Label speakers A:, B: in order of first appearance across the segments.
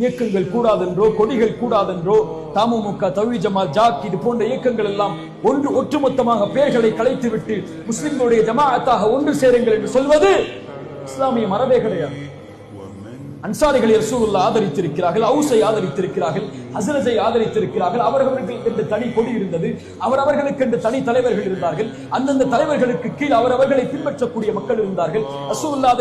A: இயக்கங்கள் கூடாதென்றோ, கொடிகள் கூடாதென்றோ, தமுமுக, தௌஹீத் ஜமாத், ஜாக் இது போன்ற இயக்கங்கள் எல்லாம் ஒட்டுமொத்தமாக பெயர்களை கலைத்துவிட்டு முஸ்லிம்களுடைய ஜமாஅத்தாக ஒன்று சேருங்கள் என்று சொல்வது இஸ்லாமிய மரபே கிடையாது. அன்சாரிகளை ரசூலுல்லாஹ் ஆதரித்திருக்கிறார்கள், அவுஸை ஆதரித்திருக்கிறார்கள், ஹஸ்ரஜை ஆதரித்திருக்கிறார்கள். அவர்களுக்கு என்று தனி கொடி இருந்தது, அவர்களுக்கு என்று தனி தலைவர்கள் இருந்தார்கள். அந்தந்த தலைவர்களுக்கு கீழ் அவர்களை பின்பற்றக்கூடிய மக்கள் இருந்தார்கள். ரசூலுல்லாஹ்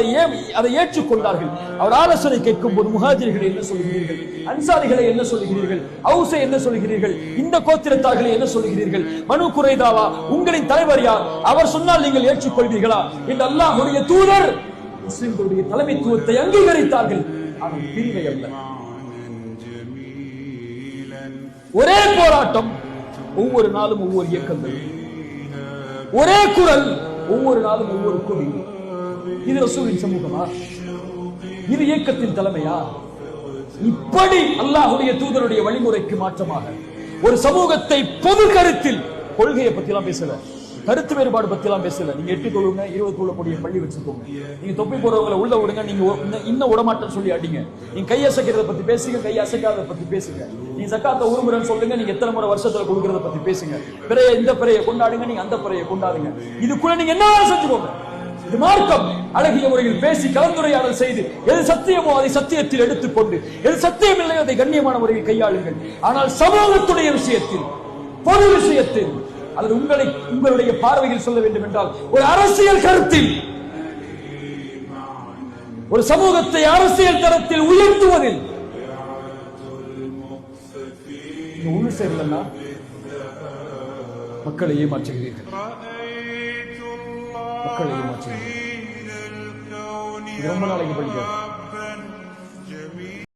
A: அதை ஏற்றுக்கொண்டார்கள். அவர் ஆலோசனை கேட்கும் போது முஹாஜிர்களை என்ன சொல்கிறீர்கள், அன்சாரிகளை என்ன சொல்கிறீர்கள், அவுஸை என்ன சொல்கிறீர்கள், இந்த கோத்திரத்தார்களை என்ன சொல்கிறீர்கள், பனு குறைதாவா உங்களின் தலைவர் யார், அவர் சொன்னால் நீங்கள் ஏற்றுக்கொள்வீர்களா என்று அல்லாஹ்வுடைய தூதர் முஸ்லிம்களுடைய தலைமைத்துவத்தை அங்கீகரித்தார்கள். ஆனால் பிரிவை அல்ல. ஒரே போராட்டம், ஒவ்வொரு நாளும் ஒவ்வொரு இயக்கங்கள், ஒரே குரல், ஒவ்வொரு நாளும் ஒவ்வொரு கொடி. இது ரசூலின் சமூகமா? இது இயக்கத்தின் தலைமையா? இப்படி அல்லாஹ்வுடைய தூதருடைய வழிமுறைக்கு மாற்றமாக ஒரு சமூகத்தை பொது கருத்தில், கொள்கையை பத்தி எல்லாம் பேசல, கருத்து வேறுபாடு பத்தி எல்லாம் பேசல. நீங்க 8 தொழுங்க, 20 தொழக்கூடிய பள்ளி வச்சுக்கோங்க, நீங்க தொப்பி போறவங்களை உள்ள விடுங்க, நீங்க இன்னும் விடமாட்டேன்னு சொல்லி அடிங்க, நீங்க கை அசைக்கிறத பத்தி பேசுங்க, கை அசைக்காத பத்தி பேசுங்க, நீங்க ஜக்காத்தை உருமுறைன்னு சொல்லுங்க, நீங்க எத்தனை முறை வருஷத்துல கொடுக்கறத பத்தி பேசுங்க, பிறைய இந்த பிறையை கொண்டாடுங்க, நீங்க அந்த பிறையை கொண்டாடுங்க, இதுக்குள்ள நீங்க என்ன செஞ்சுக்கோங்க. இது மார்க்கம். அழகிய முறையில் பேசி கலந்துரையாடல் செய்து எது சத்தியமோ அதை சத்தியத்தில் எடுத்துக்கொண்டு, எது சத்தியம் இல்லையோ அதை கண்ணியமான முறையில் கையாளுங்கள். ஆனால் சமூகத்துடைய விஷயத்தில், பொது விஷயத்தில், அல்லது உங்களுடைய பார்வையில் சொல்ல வேண்டும் என்றால் ஒரு அரசியல் கருத்தில், ஒரு சமூகத்தை அரசியல் தரத்தில் உயர்த்துவதில் ஒன்று சேரலன்னா மக்களை ஏமாற்றுகிறீர்கள். மக்களை ஏமாற்றுகிறீர்கள். ரொம்ப நாளைக்கு படிக்க